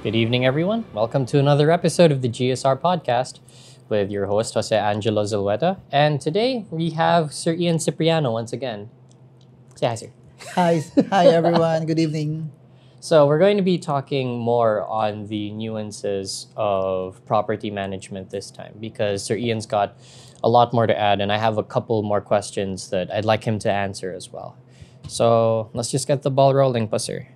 Good evening, everyone. Welcome to another episode of the GSR podcast with your host, Jose Angelo Zulueta. And today we have Sir Ian Cipriano once again. Say hi, sir. Hi everyone. Good evening. So, we're going to be talking more on the nuances of property management this time because Sir Ian's got a lot more to add, and I have a couple more questions that I'd like him to answer as well. So, let's just get the ball rolling pa, sir.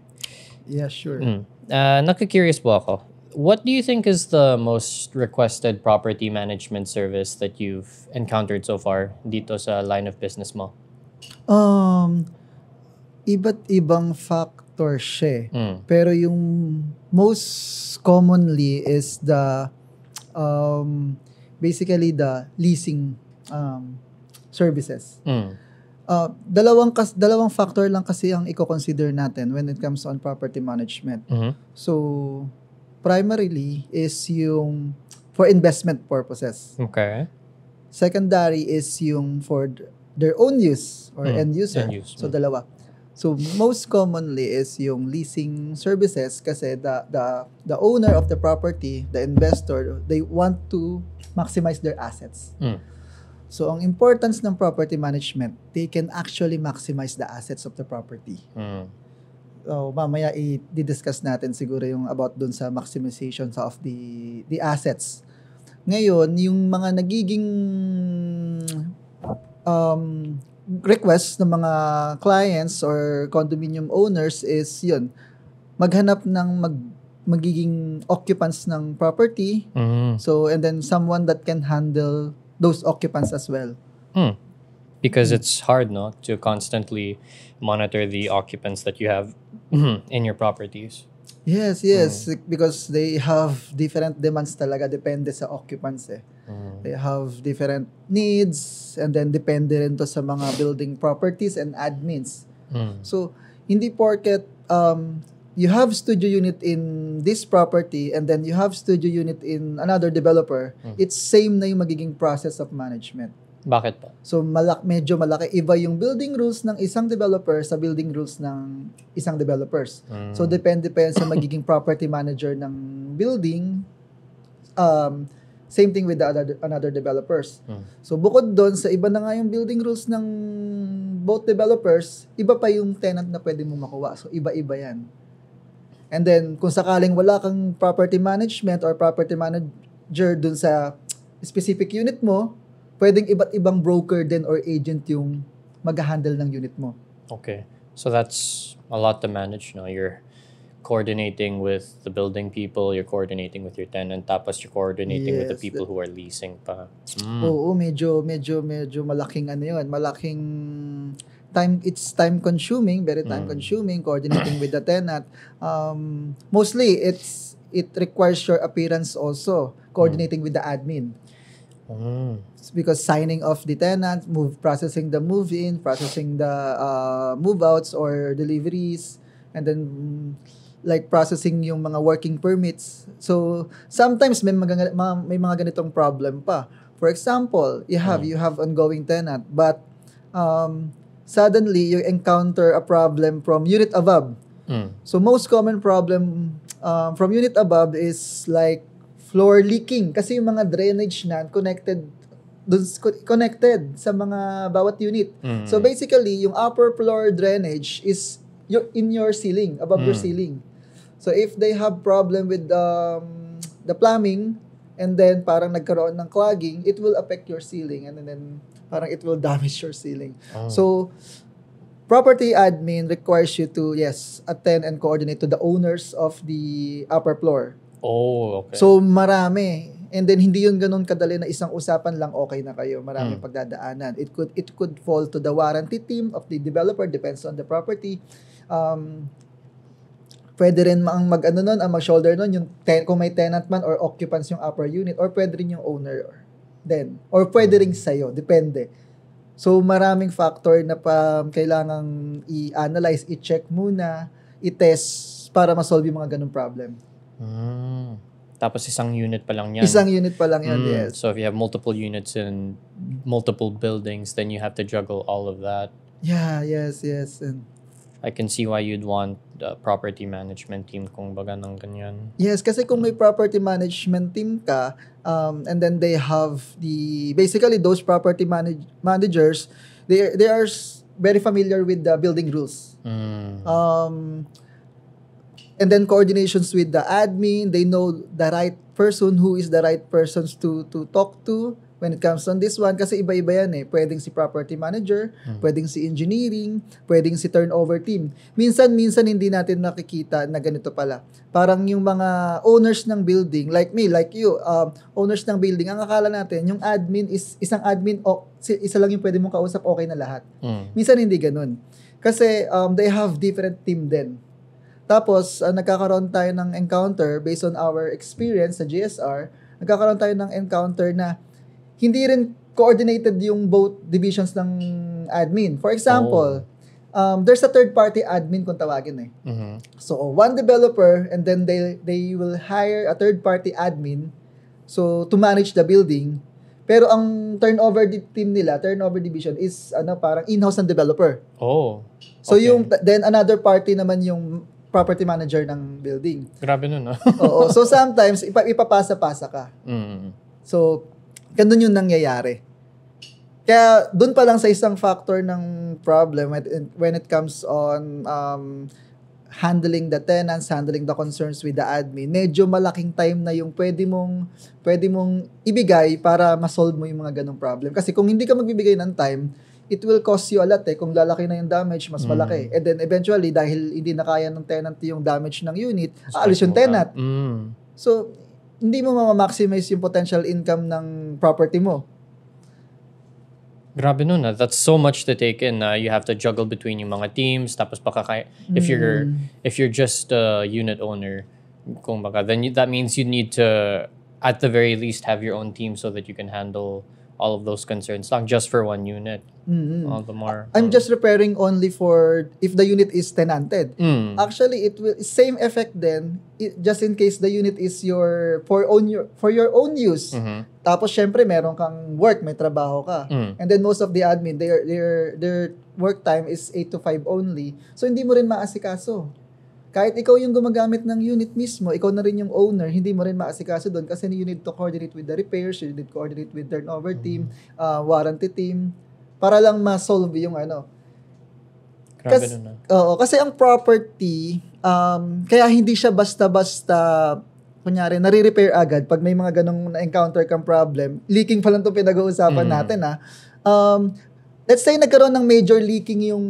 Yeah, sure. Nakakurious po ako. What do you think is the most requested property management service that you've encountered so far dito sa line of business mo? Um, Iba't ibang factor siya. Pero yung most commonly is the basically the leasing services. Dalawang factor lang kasi ang i-consider natin when it comes on property management. So primarily is yung for investment purposes. Okay. Secondary is yung for their own use or end user. End use. So dalawa. So most commonly is yung leasing services kasi the owner of the property, the investor, they want to maximize their assets. So ang importance ng property management, they can actually maximize the assets of the property. So mamaya i-discuss natin siguro yung about dun sa maximization of the assets. Ngayon, yung mga nagiging request ng mga clients or condominium owners is yun, maghanap ng magiging occupants ng property. So, and then someone that can handle those occupants as well. Because it's hard, no, to constantly monitor the occupants that you have in your properties. Yes, because they have different demands talaga, depende sa occupants eh. They have different needs and then depende rin to sa mga building properties and admins. So, hindi porket you have studio unit in this property and then you have studio unit in another developer, it's same na yung magiging process of management. Bakit po? So, medyo malaki. Iba yung building rules ng isang developer sa building rules ng isang developers. So, depende pa yan sa magiging property manager ng building. Same thing with the another developers. So, bukod doon, sa iba na nga yung building rules ng both developers, iba pa yung tenant na pwede mo makuha. So, iba-iba yan. And then, kung sakaling wala kang property management or property manager dun sa specific unit mo, pwedeng iba't ibang broker din or agent yung mag-handle ng unit mo. Okay. So that's a lot to manage, no? You're coordinating with the building people, you're coordinating with your tenant, tapos you're coordinating with the Yes. people who are leasing pa. Oo, medyo malaking ano yun. Malaking it's time consuming, very time consuming, coordinating with the tenant. Mostly, it requires your appearance also, coordinating with the admin. Because signing off the tenant, processing the move-in, processing the move-outs or deliveries, and then like processing yung mga working permits. So sometimes may mga ganitong problem pa. For example, you have ongoing tenant, but suddenly you encounter a problem from unit above. So most common problem from unit above is like floor leaking kasi yung mga drainage na connected sa mga bawat unit. So basically, yung upper floor drainage is in your ceiling, above your ceiling. So if they have problem with the plumbing and then parang nagkaroon ng clogging, it will affect your ceiling and then parang it will damage your ceiling. So property admin requires you to attend and coordinate to the owners of the upper floor. Oh, okay. So, marami. And then, hindi yun ganun kadali na isang usapan lang okay na kayo. Maraming pagdadaanan. It could fall to the warranty team of the developer, depends on the property. Pwede rin mag-shoulder nun, yung kung may tenant man or occupants yung upper unit, or pwede rin yung owner then. Or pwede rin sa'yo, depende. So, maraming factor na kailangang i-analyze, i-check muna, i-test para ma-solve yung mga ganung problem. Tapos isang unit pa lang yan. Isang unit pa lang yan, yes. So if you have multiple units in multiple buildings, then you have to juggle all of that. Yeah, yes. And I can see why you'd want the property management team kung baga ng ganyan. Yes, kasi kung may property management team ka, and then they have basically those property managers, they are very familiar with the building rules. And then coordinations with the admin, they know the right person, who is the right persons to talk to when it comes on this one, kasi iba-iba yan eh. Pwedeng si property manager, pwedeng si engineering, pwedeng si turnover team. Minsan hindi natin nakikita na ganito pala. Parang yung mga owners ng building, like me, like you, owners ng building, ang akala natin, yung admin is isang admin, isa lang yung pwede mong kausap, okay na lahat. Minsan hindi ganun. Kasi they have different team din. Tapos, nagkakaroon tayo ng encounter based on our experience sa GSR, nagkakaroon tayo ng encounter na hindi rin coordinated yung both divisions ng admin. For example, there's a third-party admin kung tawagin eh. So, one developer and then they will hire a third-party admin so to manage the building. Pero ang turnover team nila, turnover division is parang in-house ng developer. So, then another party naman yung property manager ng building. Grabe nun, no? Oo. So, sometimes, ipapasa-pasa ka. So, ganun yung nangyayari. Kaya, dun pa lang sa isang factor ng problem when it comes on handling the tenants, handling the concerns with the admin, medyo malaking time na yung pwede mong ibigay para ma-solve mo yung mga ganung problem. Kasi kung hindi ka magbibigay ng time, it will cost you a lot eh. Kung lalaki na yung damage, mas malaki. And then eventually, dahil hindi na kaya ng tenant yung damage ng unit, aalis yung tenant. So, hindi mo ma-maximize yung potential income ng property mo. Grabe nun. That's so much to take in. You have to juggle between yung mga teams. Tapos baka if you're just a unit owner, kung baka, then that means you need to, at the very least, have your own team so that you can handle all of those concerns, not just for one unit. All the more. I'm just repairing only for if the unit is tenanted. Actually, it will same effect then, just in case the unit is for your own use. Tapos syempre meron kang work, may trabaho ka. And then most of the admin, their work time is 8 to 5 only. So hindi mo rin maasikaso. Kahit ikaw yung gumagamit ng unit mismo, ikaw na rin yung owner, hindi mo rin maasikaso doon kasi you need to coordinate with the repairs, you need to coordinate with turnover team, warranty team, para lang ma-solve yung Kasi ang property, kaya hindi siya basta-basta, kunyari, nare-repair agad pag may mga ganong na-encounter kang problem. Leaking pa lang itong pinag-uusapan natin let's say nagkaroon ng major leaking yung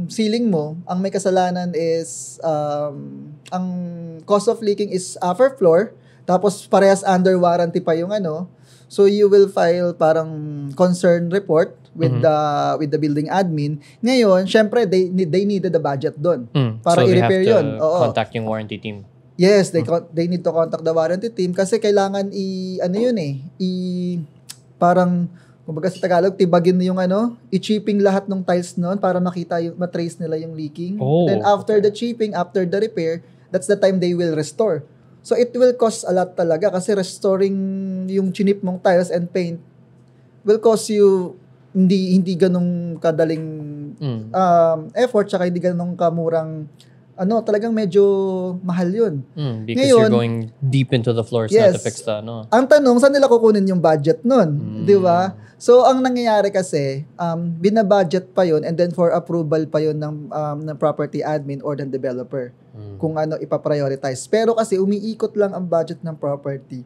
ceiling mo, ang may kasalanan is, ang cause of leaking is upper floor, tapos parehas under warranty pa yung so you will file parang concern report with the building admin. Ngayon, syempre, they needed the budget doon para so i-repair yun. So they have to contact yung warranty team. Yes, they need to contact the warranty team kasi kailangan parang, kumbaga sa Tagalog, tibagin yung i-chipping lahat ng tiles noon para makita matrace nila yung leaking. Then after the chipping, after the repair, that's the time they will restore. So it will cost a lot talaga kasi restoring yung chinip mong tiles and paint will cost you hindi ganong kadaling effort, tsaka hindi ganong kamurang talagang medyo mahal yun. Because ngayon, you're going deep into the floors na to fix the Ang tanong, saan nila kukunin yung budget nun? Di ba? So, ang nangyayari kasi, binabudget pa yun and then for approval pa yun ng property admin or ng developer kung ipaprioritize. Pero kasi umiikot lang ang budget ng property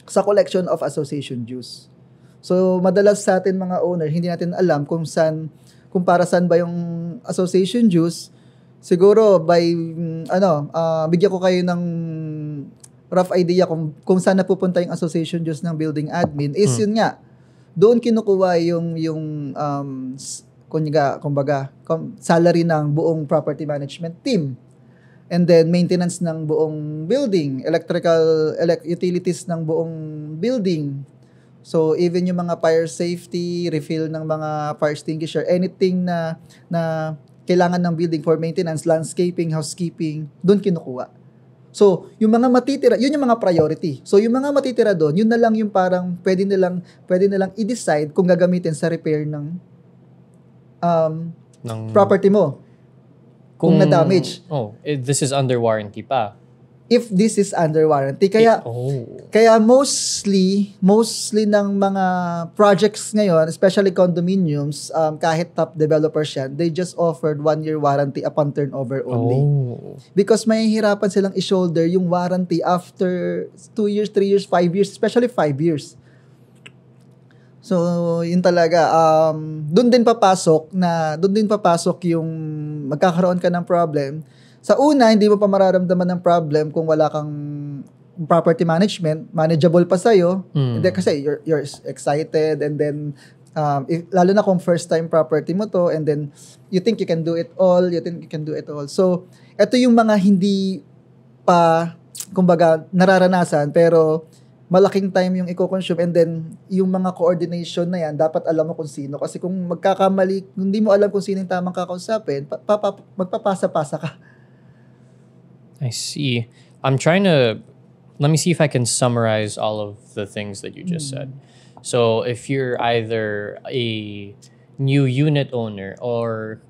sa collection of association dues. So, madalas sa atin mga owner, hindi natin alam kung para saan ba yung association dues. Siguro bigyan ko kayo ng rough idea kung saan napupunta yung association dues ng building admin is yun nga. Doon kinukuha yung kumbaga salary ng buong property management team. And then maintenance ng buong building, utilities ng buong building. So even yung mga fire safety, refill ng mga fire extinguisher, anything na kailangan ng building for maintenance, landscaping, housekeeping, doon kinukuha. So, yung mga matitira, yun yung mga priority. So, yung mga matitira doon, yun na lang yung parang pwede nilang i-decide kung gagamitin sa repair ng property mo. kung na-damage. This is under warranty pa. If this is under warranty. Kaya mostly ng mga projects ngayon, especially condominiums, kahit top developers yan, they just offered 1-year warranty upon turnover only. Because mahihirapan silang i-shoulder yung warranty after 2 years, 3 years, 5 years, especially 5 years. So, yun talaga. Doon din papasok yung magkakaroon ka ng problem. Sa una, hindi mo pa mararamdaman ng problem kung wala kang property management, manageable pa sa'yo. Hindi, kasi you're excited, and then, lalo na kung first time property mo to, and then you think you can do it all, So, ito yung mga hindi pa, kumbaga, nararanasan, pero malaking time yung i-consume, and then yung mga coordination na yan, dapat alam mo kung sino. Kasi kung magkakamali, kung hindi mo alam kung sino yung tamang kakausapin, magpapasa-pasa ka. I see. Let me see if I can summarize all of the things that you just said. So if you're either a new unit owner or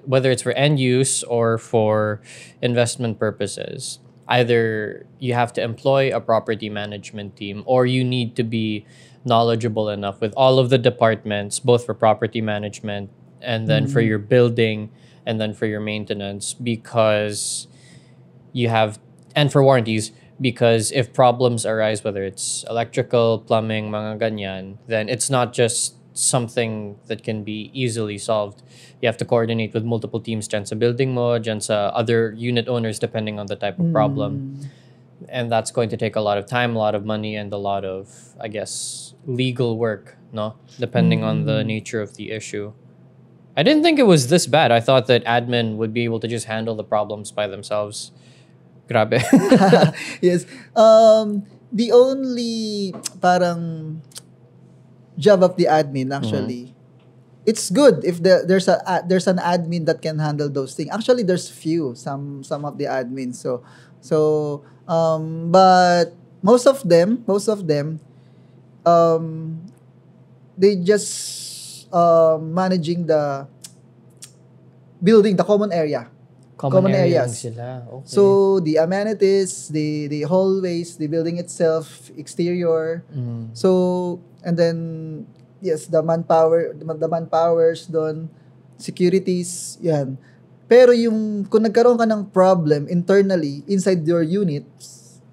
whether it's for end use or for investment purposes, either you have to employ a property management team or you need to be knowledgeable enough with all of the departments, both for property management and then for your building and then for your maintenance, because and for warranties, because if problems arise, whether it's electrical, plumbing, mga ganyan, then it's not just something that can be easily solved. You have to coordinate with multiple teams, dyan sa building mo, dyan sa other unit owners, depending on the type of problem. And that's going to take a lot of time, a lot of money, and a lot of, I guess, legal work, no? Depending on the nature of the issue. I didn't think it was this bad. I thought that admin would be able to just handle the problems by themselves. Grabe. Yes. The only parang job of the admin, actually, it's good if there's an admin that can handle those things. Actually, there's some of the admins. So but most of them they just managing the building, the common area. Common areas. Sila. Okay. So the amenities, the hallways, the building itself, exterior. So, and then yes, the manpowers doon, securities, yan. Pero yung kung nagkaroon ka ng problem internally inside your unit,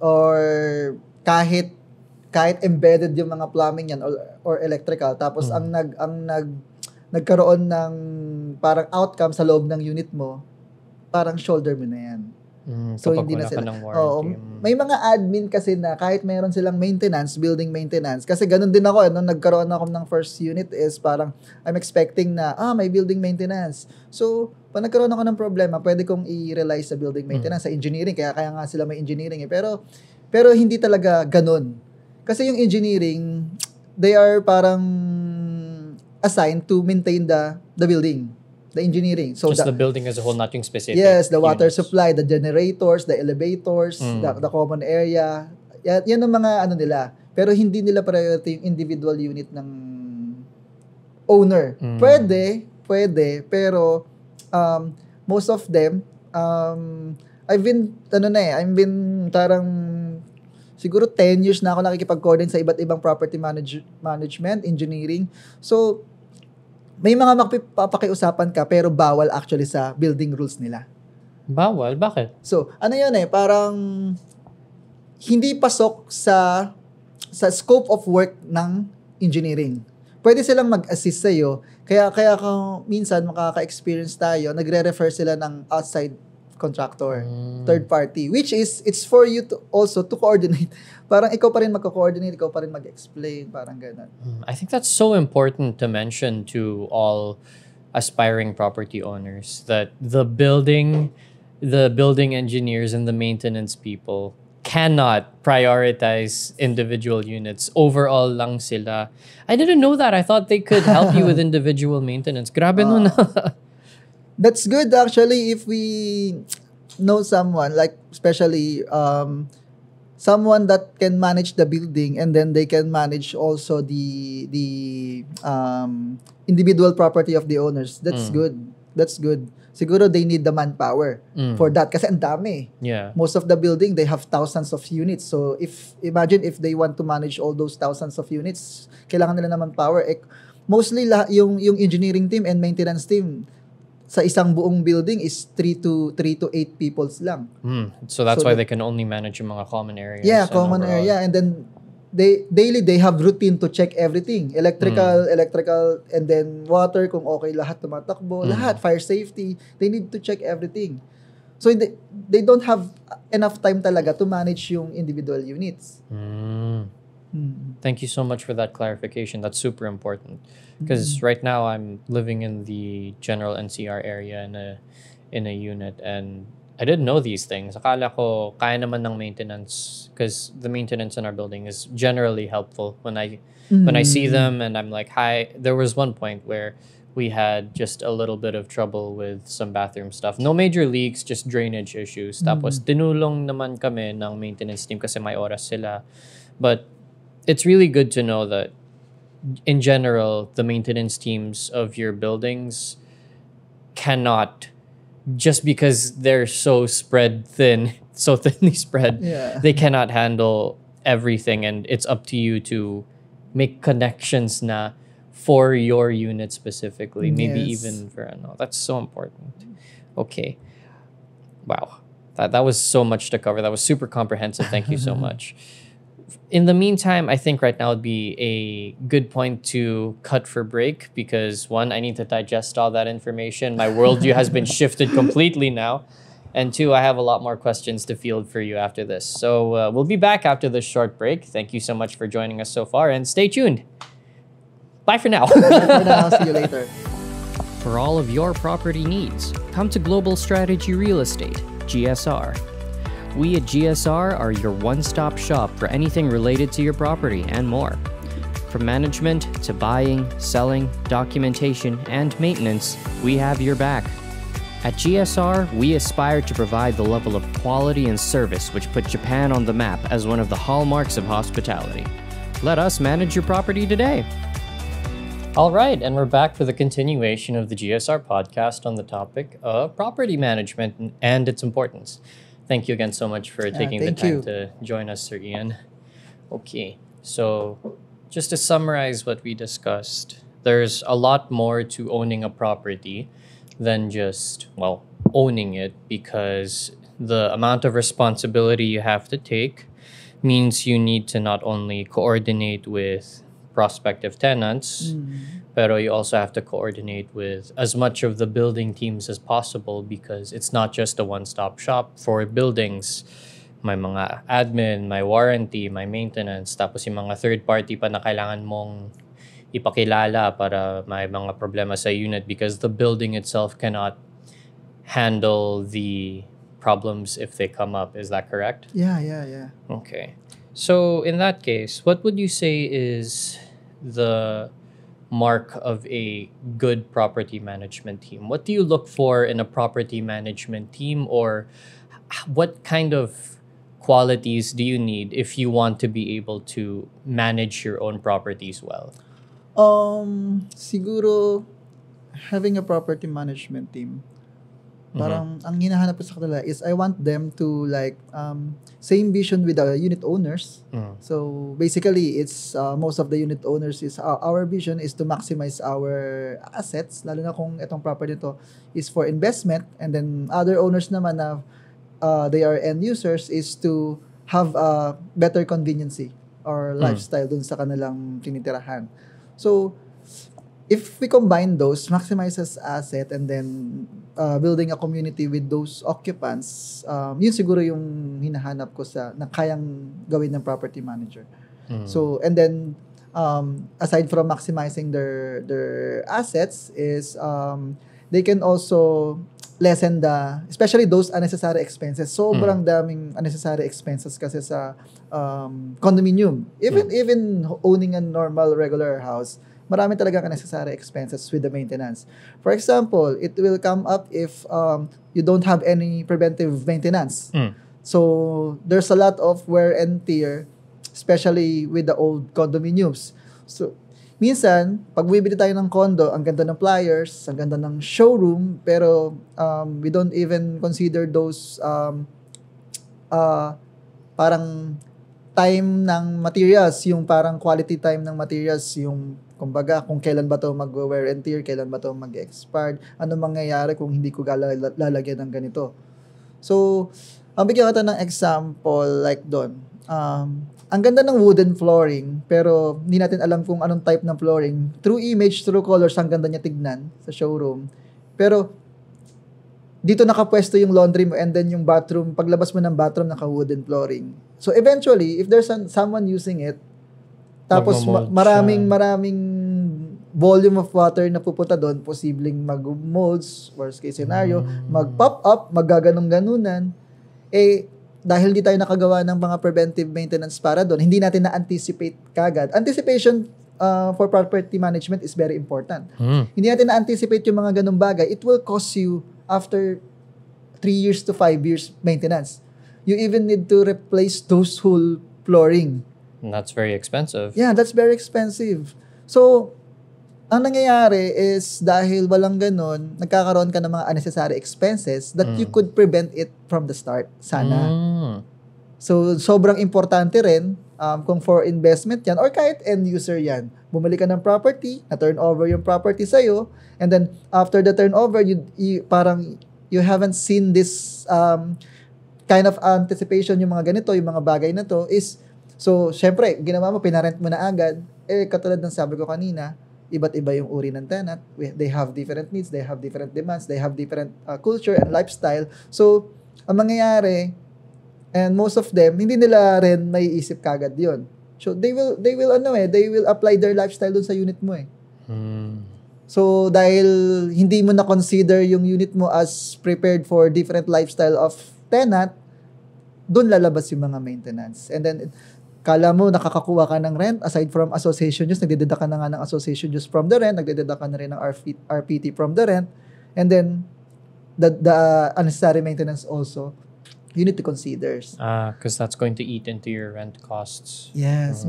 or kahit embedded yung mga plumbing yan or electrical, tapos nagkaroon ng parang outcome sa loob ng unit mo, parang shoulder mo na yan. So hindi na sila. May mga admin kasi na kahit mayroon silang maintenance, building maintenance, kasi ganun din ako, nung nagkaroon ako ng first unit is parang I'm expecting na may building maintenance. So pag nagkaroon ako ng problema, pwede kong i-rely sa building maintenance, sa engineering, kaya nga sila may engineering pero hindi talaga ganun. Kasi yung engineering, they are parang assigned to maintain the building. The engineering. So just the building as a whole, not yung specific. Yes, the water supply, the generators, the elevators, the common area. Yan ang mga ano nila. Pero hindi nila priority yung individual unit ng owner. Pwede, pero most of them, I've been parang siguro 10 years na ako nakikipag-coordinate sa iba't ibang property management, engineering. So may mga mapapakiusapan ka pero bawal actually sa building rules nila. Bawal? Bakit? So, ano yun parang hindi pasok sa scope of work ng engineering. Pwede silang mag-assist sa'yo. Kaya kung minsan makaka-experience tayo, nagre-refer sila ng outside contractor, third party, which is, it's for you to also to coordinate. Parang ikaw pa rin magko-coordinate, ikaw pa rin mag-explain, parang ganun. I think that's so important to mention to all aspiring property owners, that the building engineers and the maintenance people cannot prioritize individual units. Overall lang sila. I didn't know that. I thought they could help you with individual maintenance. Grabe nun. That's good actually if we know someone, like especially someone that can manage the building, and then they can manage also the individual property of the owners. That's good. siguro they need the manpower for that kasi ang dami. Yeah. Most of the building, they have thousands of units. So imagine if they want to manage all those thousands of units, kailangan nila ng manpower. Mostly yung engineering team and maintenance team sa isang buong building is 3 to 8 peoples lang. So that's why they can only manage yung mga common areas. Yeah, common area. And then they have routine to check everything. Electrical, and then water, kung okay lahat tumatakbo, lahat, fire safety. They need to check everything. So they don't have enough time talaga to manage yung individual units. Thank you so much for that clarification. That's super important. Because right now I'm living in the general NCR area in a unit, and I didn't know these things. Akala ko kaya naman ng maintenance, because the maintenance in our building is generally helpful when I see them, and I'm like, hi. There was one point where we had just a little bit of trouble with some bathroom stuff. No major leaks, just drainage issues. Tapos tinulong naman kami ng maintenance team kasi may oras sila. But it's really good to know that in general, the maintenance teams of your buildings cannot, just because they're so so thinly spread, they cannot handle everything, and it's up to you to make connections na for your unit specifically, maybe even for that's so important. Okay. Wow. That was so much to cover. That was super comprehensive. Thank you so much. In the meantime, I think right now would be a good point to cut for break, because one, I need to digest all that information. My worldview has been shifted completely now. And two, I have a lot more questions to field for you after this. So we'll be back after this short break. Thank you so much for joining us so far, and stay tuned. Bye for now. Bye for now. See you later. For all of your property needs, come to Global Strategy Real Estate, GSR. We at GSR are your one-stop shop for anything related to your property and more. From management to buying, selling, documentation, and maintenance, we have your back. At GSR, we aspire to provide the level of quality and service which put Japan on the map as one of the hallmarks of hospitality. Let us manage your property today. All right, and we're back for the continuation of the GSR podcast on the topic of property management and its importance. Thank you again so much for taking the time to join us, Sir Ian. Okay, so just to summarize what we discussed, there's a lot more to owning a property than just, owning it, because the amount of responsibility you have to take means you need to not only coordinate with prospective tenants, pero you also have to coordinate with as much of the building teams as possible, because it's not just a one-stop shop for buildings. May mga admin, may warranty, may maintenance, tapos yung mga third party pa na kailangan mong ipakilala para may mga problema sa unit, because the building itself cannot handle the problems if they come up. Is that correct? Yeah. Okay. So in that case, what would you say is the mark of a good property management team? What do you look for in a property management team, or what kind of qualities do you need if you want to be able to manage your own properties well? Siguro having a property management team, parang ang hinahanap ko sa kanila is I want them to same vision with the unit owners. So basically, it's most of the unit owners is our vision is to maximize our assets, lalo na kung itong property to is for investment, and then other owners naman na they are end users is to have a better conveniency or lifestyle dun sa kanilang tinitirahan. So if we combine those, maximizes asset, and then building a community with those occupants, yun siguro yung hinahanap ko na kayang gawin ng property manager. So, and then aside from maximizing their assets is they can also lessen especially those unnecessary expenses. Sobrang daming unnecessary expenses kasi sa condominium. Even owning a normal regular house, marami talagang unnecessary expenses with the maintenance. For example, it will come up if you don't have any preventive maintenance. So there's a lot of wear and tear, especially with the old condominiums. So minsan, pag bibili tayo ng condo, ang ganda ng flyers, ang ganda ng showroom, pero we don't even consider those parang time ng materials, yung parang quality time ng materials, yung kumbaga kung kailan ba to mag-wear and tear, kailan ba to mag-expired, ano mangyayari kung hindi ko lalagyan ng ganito. So, ang bigyan kita ng example like doon. Ang ganda ng wooden flooring, pero hindi natin alam kung anong type ng flooring. Through image, through colors, ang ganda niya tignan sa showroom. Pero, dito nakapwesto yung laundry mo and then yung bathroom, paglabas mo ng bathroom, naka-wooden flooring. So, eventually, if there's someone using it, tapos maraming volume of water na pupunta doon, posibleng mag-molds, worst case scenario, mag-pop up, maggaganong-ganunan, dahil di tayo nakagawa ng mga preventive maintenance para doon, hindi natin na-anticipate kagad. Anticipation for property management is very important. Hindi natin na-anticipate yung mga ganung bagay. It will cost you after 3 years to 5 years maintenance. You even need to replace those whole flooring. And that's very expensive. Yeah, that's very expensive. So, ang nangyayari is dahil walang ganun, nagkakaroon ka ng mga unnecessary expenses that you could prevent it from the start. Sana. So, sobrang importante rin kung for investment yan or kahit end user yan. Bumili ka ng property, na-turn over yung property sa'yo, and then after the turnover, parang you haven't seen this kind of anticipation yung mga ganito, yung mga bagay na to is, so, syempre, ginawa mo, pinarent mo na agad, katulad ng sabi ko kanina, iba't iba yung uri ng tenant. They have different needs, they have different demands, they have different culture and lifestyle. So, ang mangyayari, and most of them, hindi nila rin may isip kagad yun. So, they will apply their lifestyle dun sa unit mo eh. So, dahil hindi mo na consider yung unit mo as prepared for different lifestyle of tenant, dun lalabas yung mga maintenance. And then, kala mo nakakakuha ka ng rent aside from association dues, nagdededuct ka na nga ng association dues from the rent, nagdededuct ka na rin ng RPT from the rent, and then the unnecessary maintenance also you need to consider. Because that's going to eat into your rent costs. Yes.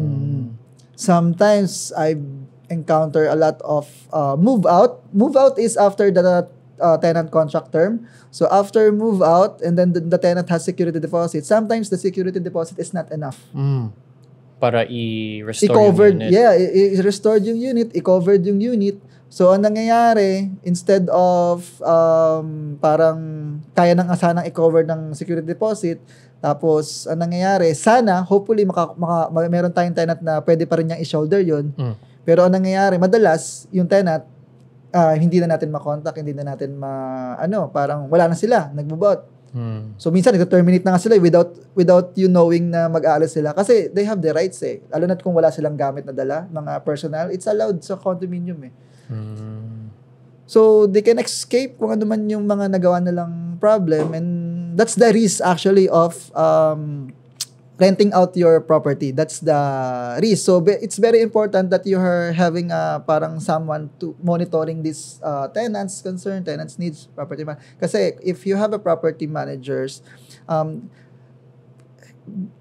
Sometimes I encounter a lot of move out. Move out is after the tenant contract term. So after move out, and then the tenant has security deposit. Sometimes the security deposit is not enough. Para i-restore yung unit. Yeah, i-restored yung unit, i-covered yung unit. So, ang nangyayari, instead of parang kaya nang sanang i-cover ng security deposit, tapos ang nangyayari, sana, hopefully, meron tayong tenant na pwede pa rin niyang i-shoulder yun. Pero ang nangyayari, madalas, yung tenant, hindi na natin makontak, hindi na natin parang wala na sila, nagbo-bot. So minsan ito-terminate na nga sila without you knowing na mag-aalis sila kasi they have the rights eh. Lalo na't kung wala silang gamit na dala, mga personal, it's allowed sa condominium eh. So they can escape kung ano man yung mga nagawa nilang problem, and that's the risk actually of renting out your property. That's the risk. So it's very important that you are having parang someone to monitoring these tenants concern, tenants needs, property man. Kasi if you have a property managers,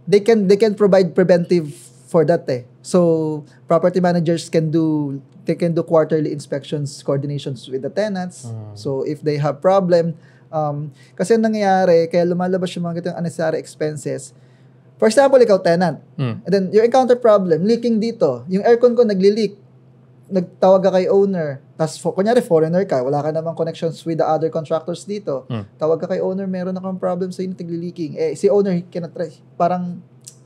they can provide preventive for that eh. So property managers can do quarterly inspections, coordinations with the tenants. So if they have problem, kasi nangyayari, kaya lumalabas yung mga ganitong unnecessary expenses. For example, ikaw tenant. And then, you encounter problem, leaking dito. Yung aircon ko nagli-leak. Nagtawag ka kay owner. Tapos, kunyari, foreigner ka. Wala ka namang connections with the other contractors dito. Tawag ka kay owner, meron akong problem sa unit, nagli-leaking. Si owner, I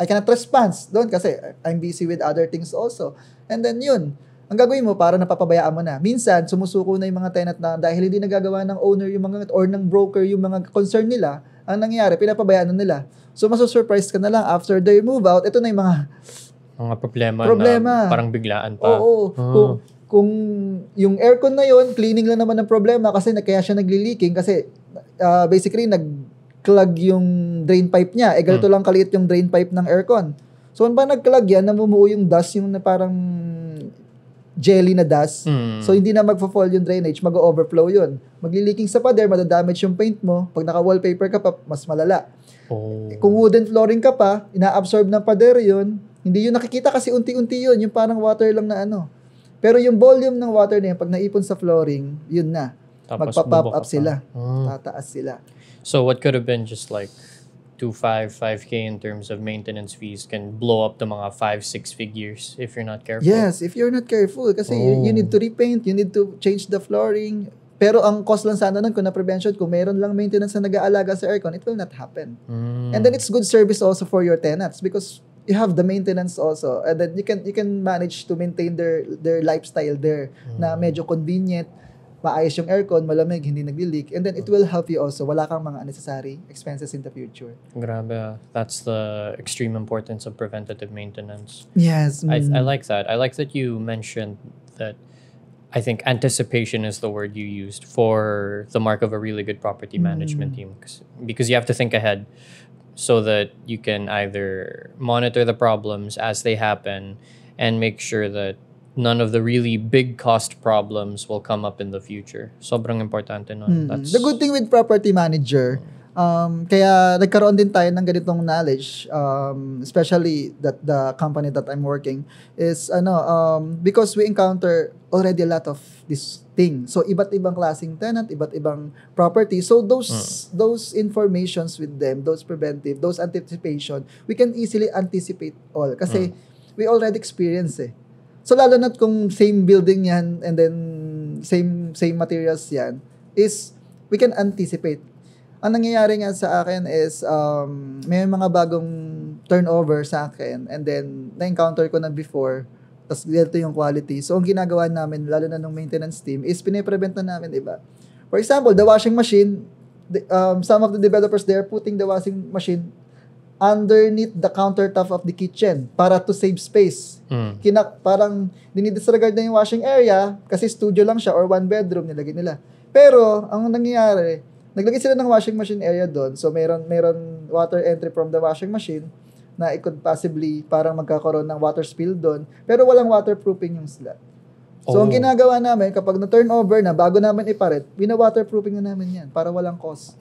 cannot response doon kasi I'm busy with other things also. And then, yun. Ang gagawin mo, para napapabayaan mo na. Minsan, sumusuko na yung mga tenant na dahil hindi nagagawa ng owner yung mga, or ng broker yung mga concern nila, ang nangyayari, pinapabayaan na nila. So, masusurprise ka na lang after they move out, ito na yung mga problema na parang biglaan pa. Oo. Kung yung aircon na yun, cleaning lang naman ng problema kasi kaya siya nagli-leaking kasi basically nag-clog yung drain pipe niya. Ganito lang kaliit yung drain pipe ng aircon. So, ba nag-clog yan, namumuo yung dust, yung parang jelly na dust. So, hindi na magfo-fall yung drainage, mag-overflow yun. Magli-leaking sa pader, madadamage yung paint mo. Pag naka-wallpaper ka pa, mas malala. Kung wooden flooring ka pa, ina-absorb ng pader yun, hindi yun nakikita kasi unti-unti yun, yung parang water lang na Pero yung volume ng water na yun, pag naipon sa flooring, yun na. Tapos Magpa-pop bubuka up pa. sila. Tataas sila. So what could have been just like 5K in terms of maintenance fees can blow up to mga 5-6 figures if you're not careful. Yes, if you're not careful. Kasi you need to repaint, you need to change the flooring. Pero ang cost lang sana nun kung na-prevention, kung meron lang maintenance na nag-aalaga sa aircon, it will not happen. And then it's good service also for your tenants because you have the maintenance also. And then you can manage to maintain their lifestyle there na medyo convenient, maayos yung aircon, malamig, hindi nagli-leak. And then it will help you also. Wala kang mga unnecessary expenses in the future. Grabe. That's the extreme importance of preventative maintenance. Yes. I like that. I like that you mentioned that. I think anticipation is the word you used for the mark of a really good property management team. Because you have to think ahead so that you can either monitor the problems as they happen and make sure that none of the really big cost problems will come up in the future. Sobrang importante nun. The good thing with property manager, kaya nagkaroon din tayo ng ganitong knowledge, especially that the company that I'm working is because we encounter already a lot of this thing. So iba't ibang klaseng tenant, iba't ibang property. So those informations with them, those preventive, those anticipation, we can easily anticipate all kasi we already experience eh. So lalo na't kung same building yan and then same materials yan is we can anticipate. Ang nangyayari nga sa akin is may mga bagong turnover sa akin and then na-encounter ko na before tapos dito yung quality. So ang ginagawa namin lalo na ng maintenance team is pine-prevent na namin, diba? For example, the washing machine, some of the developers there putting the washing machine underneath the countertop of the kitchen para to save space. Parang dinidisregard na yung washing area kasi studio lang siya or one bedroom nilagay nila. Pero ang nangyayari, naglagay sila ng washing machine area doon. So meron water entry from the washing machine na it could possibly parang magkakaroon ng water spill doon. Pero walang waterproofing yung slab. So ang ginagawa namin kapag na-turnover na bago namin iparet, wina-waterproofing na namin yan para walang cost.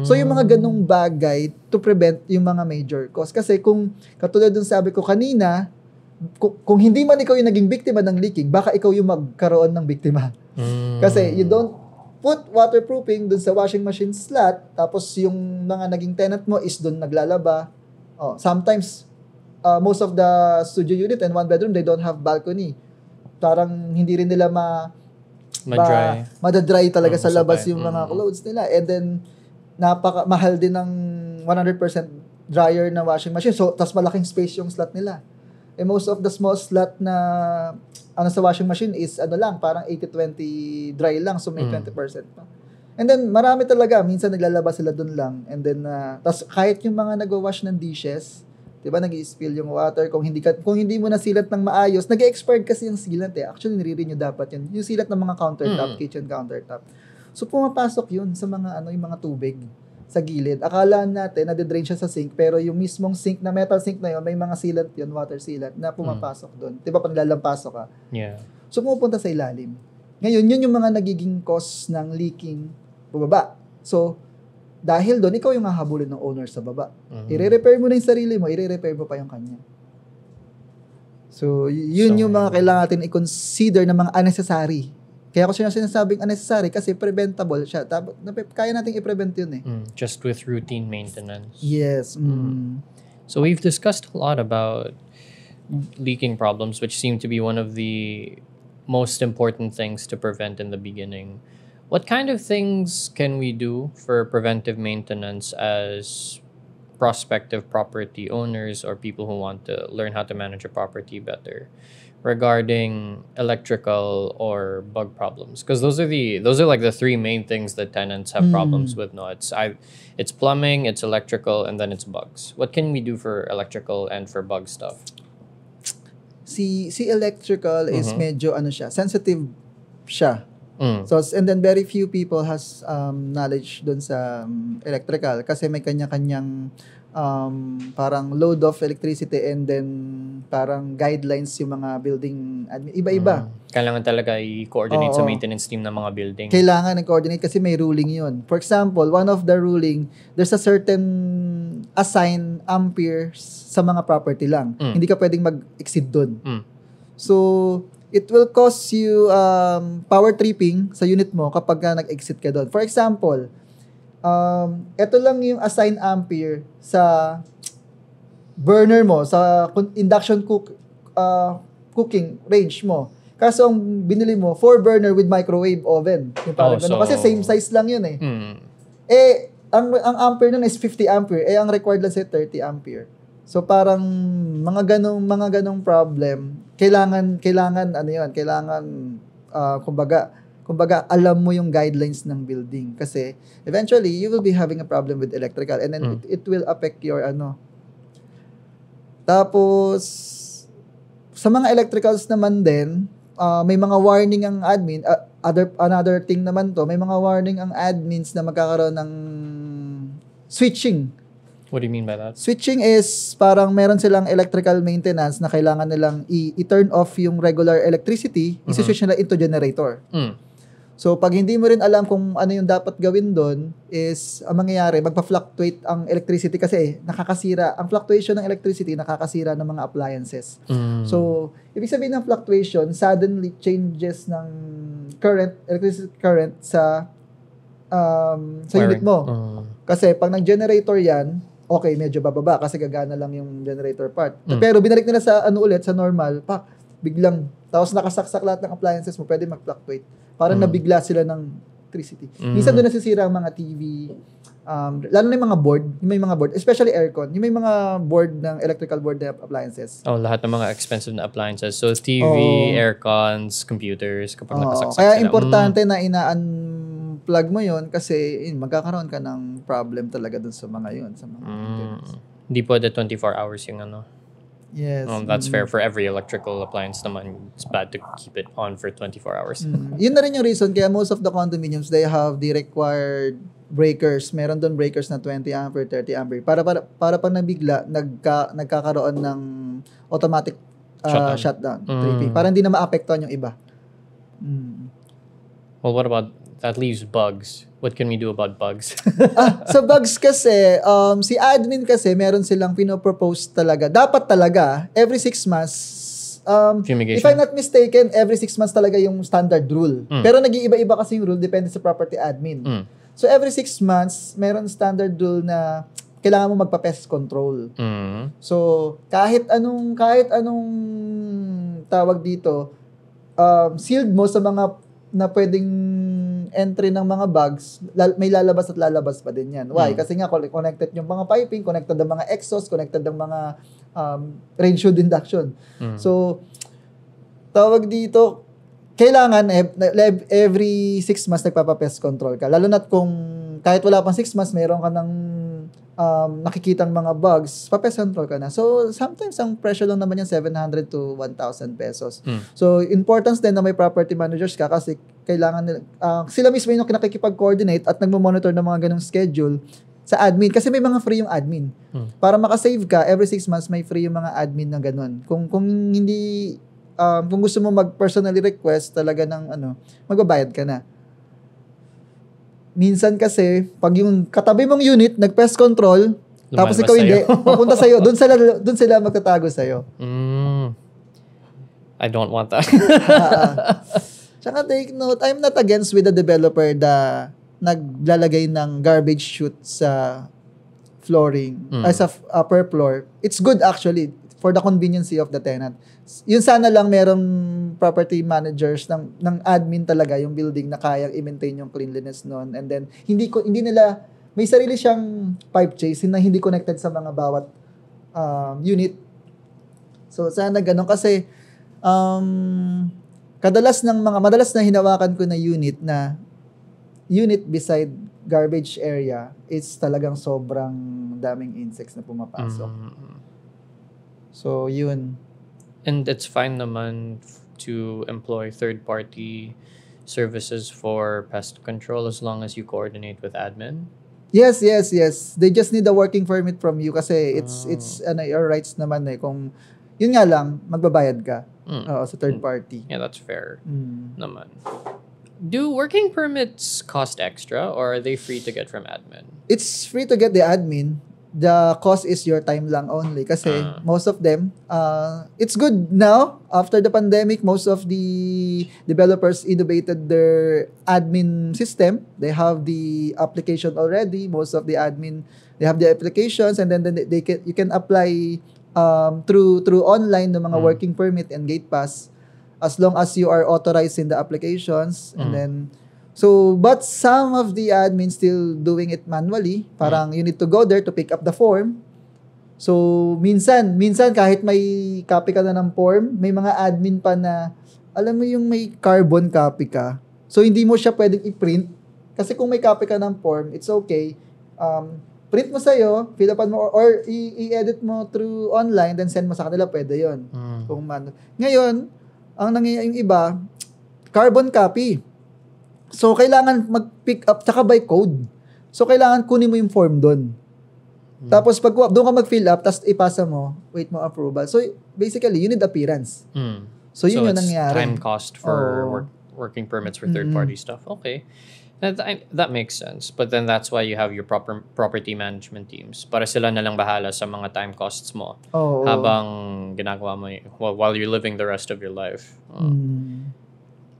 So yung mga ganung bagay to prevent yung mga major cost. Kasi kung katulad dun sabi ko kanina, kung hindi man ikaw yung naging biktima ng leaking, baka ikaw yung magkaroon ng biktima. Kasi you don't put waterproofing dun sa washing machine slot, tapos yung mga naging tenant mo is dun naglalaba. Sometimes, most of the studio unit and one bedroom, they don't have balcony. Parang hindi rin nila madadry talaga sa labas yung mga clothes nila. And then, mahal din ng 100% dryer na washing machine. So, tas malaking space yung slot nila. And most of the small slot na sa washing machine is parang 80-20 dry lang. So, may 20% pa. And then, marami talaga. Minsan, naglalaba sila dun lang. And then, tas kahit yung mga nag-wash ng dishes, diba, nag-i-spill yung water. Kung hindi mo na silat ng maayos, nag-expired kasi yung sealant eh. Actually, nire-renew dapat yun. Yung silat ng mga countertop, kitchen countertop. So, pumapasok yun sa mga, yung mga tubig sa gilid. Akala natin, nade-drain siya sa sink, pero yung mismong sink, na metal sink na yun, may mga sealant yun, water sealant, na pumapasok doon. Diba, pag nilalampasok ka? Yeah. So, pumupunta sa ilalim. Ngayon, yun yung mga nagiging cause ng leaking bumaba. So, dahil doon, ikaw yung hahabulin ng owner sa baba. I-repair mo na yung sarili mo, i-repair mo pa yung kanya. So, yun yung mga kailangan natin i-consider na mga unnecessary. Kaya ako sinasabing unnecessary kasi preventable siya. Kaya natin i-prevent yun eh. Just with routine maintenance. Yes. So, we've discussed a lot about leaking problems, which seem to be one of the most important things to prevent in the beginning. What kind of things can we do for preventive maintenance as prospective property owners or people who want to learn how to manage a property better regarding electrical or bug problems? Because those are like the three main things that tenants have problems with. No, it's plumbing, it's electrical, and then it's bugs. What can we do for electrical and for bug stuff? Si electrical is medyo sensitive siya. So, and then very few people has knowledge dun sa electrical kasi may kanya-kanyang parang load of electricity and then parang guidelines yung mga building iba-iba. Kailangan talaga i-coordinate sa maintenance team ng mga building. Kailangan i-coordinate kasi may ruling yun. For example, one of the ruling, there's a certain assigned amperes sa mga property lang. Hindi ka pwedeng mag-exceed dun. So, it will cause you power tripping sa unit mo kapag nag-exit ka doon. For example, ito lang yung assigned ampere sa burner mo, sa induction cooking range mo. Kaso ang binili mo, 4 burner with microwave oven. Yung parang ganun. Kasi same size lang yun eh. Ang ampere nun is 50 ampere. Ang required lang sa'yo 30 ampere. So parang mga ganong problem, kailangan kumbaga alam mo yung guidelines ng building kasi eventually you will be having a problem with electrical and then it will affect your Tapos sa mga electricals naman din, may mga warning ang admin. Another thing naman to, may mga warning ang admins na magkakaroon ng switching. What do you mean by that? Switching is parang meron silang electrical maintenance na kailangan nilang i-turn off yung regular electricity, isi-switch nila into generator. So, pag hindi mo rin alam kung ano yung dapat gawin doon, is, ang mangyayari, magpa-fluctuate ang electricity kasi nakakasira. Ang fluctuation ng electricity, nakakasira ng mga appliances. So, ibig sabihin ng fluctuation, suddenly changes ng electricity current sa unit mo. Kasi, pag nag-generator yan, okay, medyo bababa kasi gagana lang yung generator part. Pero, binalik nila sa sa normal, biglang, tapos nakasaksak lahat ng appliances mo, pwede mag-fluctuate. Parang nabigla sila ng electricity. Minsan doon nasisira ang mga TV, lalo na yung mga board, especially aircon, yung may mga board ng electrical board na appliances. Lahat ng mga expensive na appliances. So, TV, aircons, computers, kapag nakasaksak Kaya sila. importante na ina-unplug mo yon kasi magkakaroon ka ng problem talaga dun sa mga yun, sa mga maintenance. Hindi pwede 24 hours yung Yes. That's fair for every electrical appliance naman. It's bad to keep it on for 24 hours. Yun na rin yung reason kaya most of the condominiums, they have the required breakers. Meron doon breakers na 20 ampere, 30 ampere. Para pag nabigla, nagkakaroon ng automatic shutdown. Tripping. Para hindi na maapektuhan yung iba. Well, what about, that leaves bugs. What can we do about bugs? Sa bugs kasi, si admin kasi, meron silang pinopropose talaga. Dapat talaga, every 6 months, Fumigation. if I'm not mistaken, every 6 months talaga yung standard rule. Pero nag-iiba-iba kasi yung rule, depende sa property admin. So every 6 months, meron standard rule na kailangan mo magpa-pest control. So, kahit anong tawag dito, sealed mo sa mga na pwedeng entry ng mga bugs, may lalabas at lalabas pa din yan. Why? Kasi nga, connected yung mga piping, connected ang mga exhaust, connected ang mga range hood induction. So, tawag dito, kailangan every 6 months nagpapa-pest control ka. Lalo na kung kahit wala pang 6 months, mayroon ka ng nakikitang mga bugs, pa-pest control ka na. So, sometimes ang presyo lang naman yan 700 to 1,000 pesos. So, importance din na may property managers ka kasi kailangan nila, sila mismo yung nakikipag-coordinate at nagmo-monitor ng mga ganong schedule sa admin. Kasi may mga free yung admin. Para makasave ka, every 6 months may free yung mga admin na ganon. Kung hindi, kung gusto mo mag-personally request talaga ng magbabayad ka na. Minsan kasi, pag yung katabi mong unit, nag-pest control, tapos ikaw hindi, papunta sa'yo, dun sila magtatago sa'yo. I don't want that. Tsaka take note, I'm not against with the developer na naglalagay ng garbage chute sa flooring, sa per floor. It's good actually, for the conveniency of the tenant. Yun sana lang merong property managers ng admin talaga yung building na kayang i-maintain yung cleanliness noon, and then hindi nila, may sarili siyang pipe chase na hindi connected sa mga bawat unit. So sana ganun kasi madalas na hinawakan ko na unit beside garbage area is talagang sobrang daming insects na pumapasok. So yun. And it's fine naman to employ third-party services for pest control as long as you coordinate with admin? Yes. They just need a working permit from you kasi it's your rights naman eh. Kung yun nga lang, magbabayad ka sa third party. Yeah, that's fair naman. Do working permits cost extra or are they free to get from admin? It's free to get the admin. the cost is your time lang only kasi most of them it's good now after the pandemic. Most of the developers innovated their admin system. They have the application already. Most of the admin, they have the applications, and then you can apply through online ng mga working permit and gate pass as long as you are authorized in the applications. And then but some of the admins still doing it manually. Parang you need to go there to pick up the form. So, minsan kahit may copy ka na ng form, may mga admin pa na, alam mo yung may carbon copy ka. So, hindi mo siya pwedeng i-print. Kasi kung may copy ka ng form, it's okay. Print mo sa'yo, fill upan mo, or i-edit mo through online, then send mo sa kanila, pwede yun. Ngayon, ang nangyayari yung iba, carbon copy. So, kailangan mag-pick up, tsaka by code. So, kailangan kunin mo yung form doon. Tapos, pag doon ka mag-fill up, tapos ipasa mo, wait mo approval. So, basically, you need appearance. So, yun yung nangyayari. Time cost for working permits for third-party stuff. Okay. That makes sense. But then that's why you have your property management teams. Para sila na lang bahala sa mga time costs mo. Habang ginagawa mo, while you're living the rest of your life.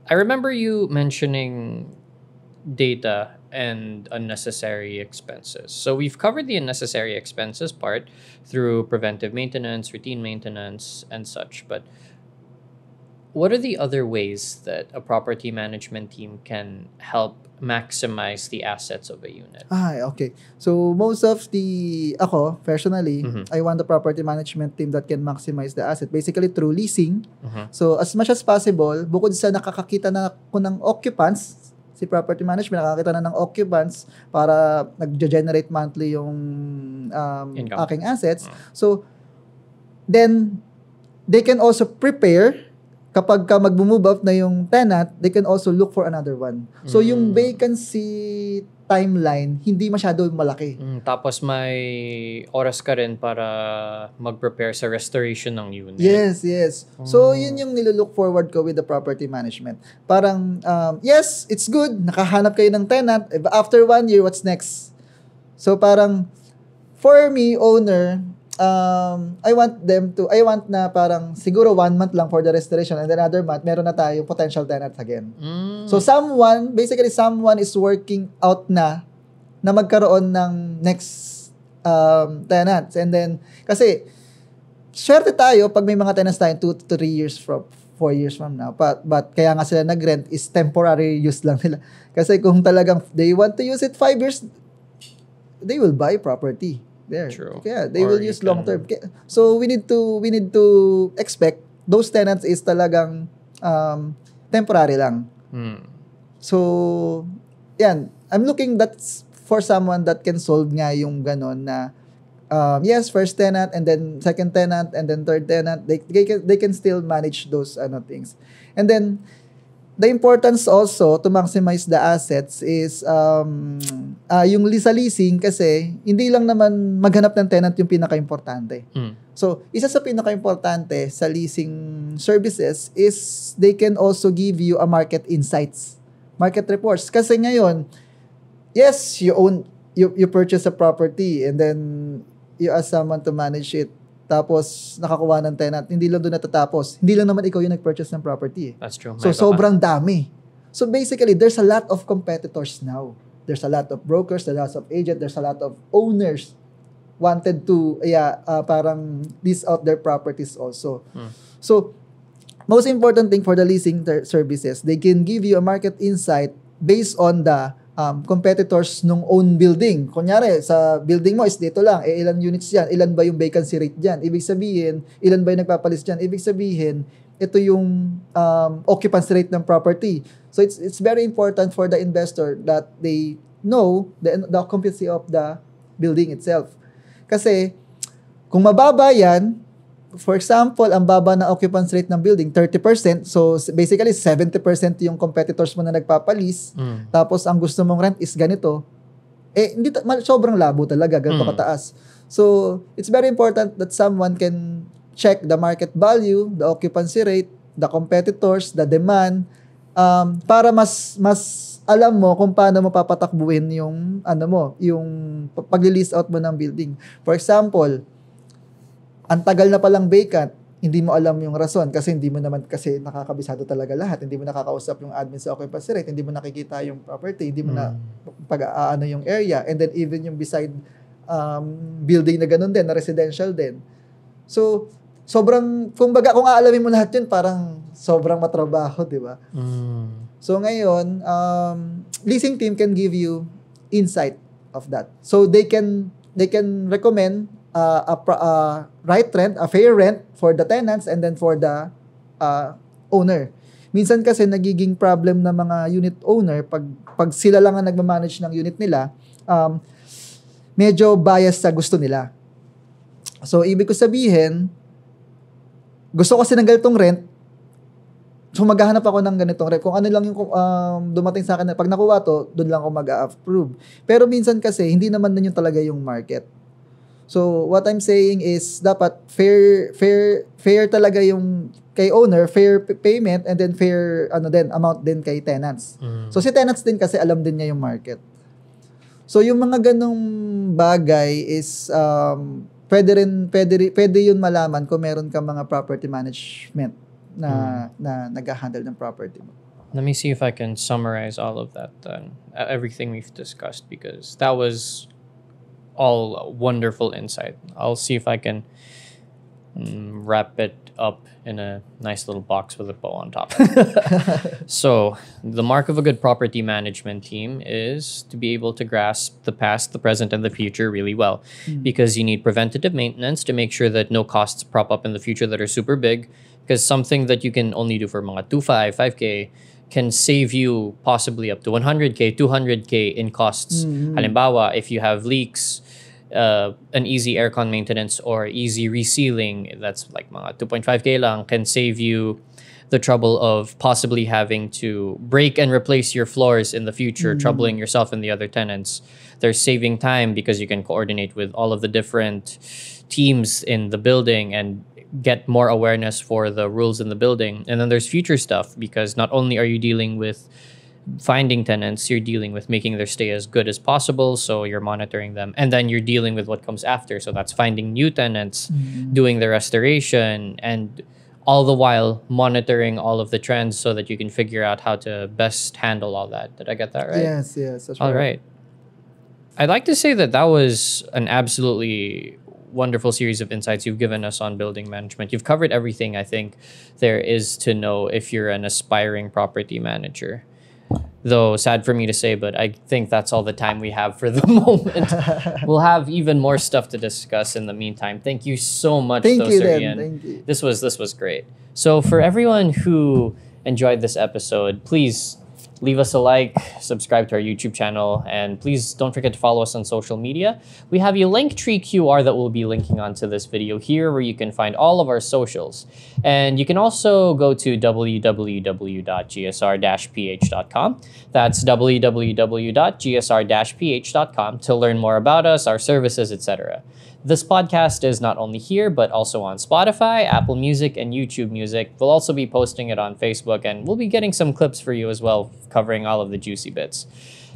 I remember you mentioning data and unnecessary expenses. So we've covered the unnecessary expenses part through preventive maintenance, routine maintenance, and such. But what are the other ways that a property management team can help maximize the assets of a unit? Okay. So most of ako, personally, I want the property management team that can maximize the asset. Basically through leasing. So as much as possible, bukod sa nakakakita na ko ng occupants, si property management nakakita na ng occupants para nag-generate monthly yung aking assets. So then they can also prepare. Kapag ka mag-move out na yung tenant, they can also look for another one. So, yung vacancy timeline, hindi masyado malaki. Tapos may oras ka rin para mag-prepare sa restoration ng unit. Yes. So, yun yung nilook forward ko with the property management. Parang, yes, it's good. Nakahanap kayo ng tenant. After 1 year, what's next? So, parang, for me, owner, I want na parang siguro 1 month lang for the restoration and then another month, meron na tayo potential tenants again. So someone is working out na magkaroon ng next tenants. And then, kasi, swerte tayo pag may mga tenants tayo 2 to 3 years from 4 years from now. But kaya nga sila nag-rent is temporary use lang nila. Kasi kung talagang they want to use it 5 years, they will buy property. There. True. Yeah, they will use long term. So we need to expect those tenants is talagang temporary lang. So yan, I'm looking that's for someone that can solve nga yung ganon na yes, first tenant and then second tenant and then third tenant, they can still manage those things. And then the importance also to maximize the assets is yung sa leasing kasi hindi lang naman maghanap ng tenant yung pinaka-importante. So, isa sa pinaka-importante sa leasing services is they can also give you a market insights, market reports. Kasi ngayon, yes, you purchase a property and then you ask someone to manage it. Tapos, nakakuha ng tenant. Hindi lang doon natatapos. Hindi lang naman ikaw yung nag-purchase ng property. That's true. So, sobrang dami. So, basically, there's a lot of competitors now. There's a lot of brokers, there's a lot of agents, there's a lot of owners wanted to, parang lease out their properties also. So, most important thing for the leasing services, they can give you a market insight based on the competitors nung own building. Kunyari, sa building mo is dito lang, ilan units yan, ilan ba yung vacancy rate dyan? Ibig sabihin, ilan ba yung nagpapalis dyan? Ibig sabihin, ito yung occupancy rate ng property. So, it's very important for the investor that they know the occupancy of the building itself. Kasi, kung mababa yan, for example, ang baba na occupancy rate ng building, 30%. So, basically, 70% yung competitors mo na nagpapalis. Tapos, ang gusto mong rent is ganito. Hindi sobrang labo talaga, ganito kataas. So, it's very important that someone can check the market value, the occupancy rate, the competitors, the demand, para mas alam mo kung paano mo papatakbuhin yung yung pag-lease out mo ng building. For example, ang tagal na palang vacant, hindi mo alam yung rason kasi hindi mo naman kasi nakakabisado talaga lahat. Hindi mo nakakausap yung admin sa occupancy rate, hindi mo nakikita yung property, hindi mo na pag-aano yung area, and then even yung beside building na ganun din, na residential din. So, kumbaga, kung aalamin mo lahat yun, parang sobrang matrabaho, di ba? So, ngayon, leasing team can give you insight of that. So, they can recommend a right rent, a fair rent for the tenants and then for the owner. Minsan kasi nagiging problem ng mga unit owner pag sila lang ang nagmamanage ng unit nila, medyo bias sa gusto nila. So, ibig ko sabihin, gusto ko kasi ng ganitong rent, so maghahanap ako ng ganitong rent. Kung ano lang yung dumating sa akin, pag nakuha to, doon lang ako mag-approve. Pero minsan kasi, hindi naman na yun talaga yung market. So, what I'm saying is, dapat fair talaga yung kay owner, fair payment, and then fair amount din kay tenants. So, si tenants din kasi alam din niya yung market. So, yung mga ganong bagay is, pwede yun malaman kung meron ka mga property management na nag-handle ng property mo. Let me see if I can summarize all of that then. Everything we've discussed, because that was all wonderful insight. I'll see if I can wrap it up in a nice little box with a bow on top. So, the mark of a good property management team is to be able to grasp the past, the present, and the future really well. Because you need preventative maintenance to make sure that no costs prop up in the future that are super big. Because something that you can only do for mga 2.5, 5K can save you possibly up to 100K, 200K in costs. Halimbawa, if you have leaks, an easy aircon maintenance or easy resealing, that's like mga 2.5K lang, can save you the trouble of possibly having to break and replace your floors in the future, troubling yourself and the other tenants. There's saving time because you can coordinate with all of the different teams in the building and get more awareness for the rules in the building. And then there's future stuff, because not only are you dealing with finding tenants, you're dealing with making their stay as good as possible, so you're monitoring them, and then you're dealing with what comes after, so that's finding new tenants, doing the restoration, and all the while monitoring all of the trends so that you can figure out how to best handle all that. Did I get that right? Yes, that's all right. I'd like to say that was an absolutely wonderful series of insights you've given us on building management. You've covered everything I think there is to know if you're an aspiring property manager. Though sad for me to say, but I think that's all the time we have for the moment. We'll have even more stuff to discuss in the meantime. Thank you so much, Sir Ian. Thank you. This was great. So for everyone who enjoyed this episode, please leave us a like, subscribe to our YouTube channel, and please don't forget to follow us on social media. We have a Linktree QR that we'll be linking onto this video here, where you can find all of our socials. And you can also go to www.gsr-ph.com. That's www.gsr-ph.com to learn more about us, our services, etc. This podcast is not only here, but also on Spotify, Apple Music, and YouTube Music. We'll also be posting it on Facebook, and we'll be getting some clips for you as well, covering all of the juicy bits.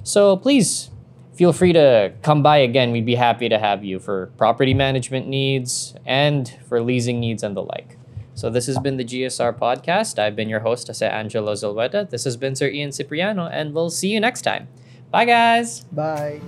So please feel free to come by again. We'd be happy to have you for property management needs and for leasing needs and the like. So this has been the GSR Podcast. I've been your host, Jose Angelo Zalweta. This has been Sir Ian Cipriano, and we'll see you next time. Bye, guys. Bye.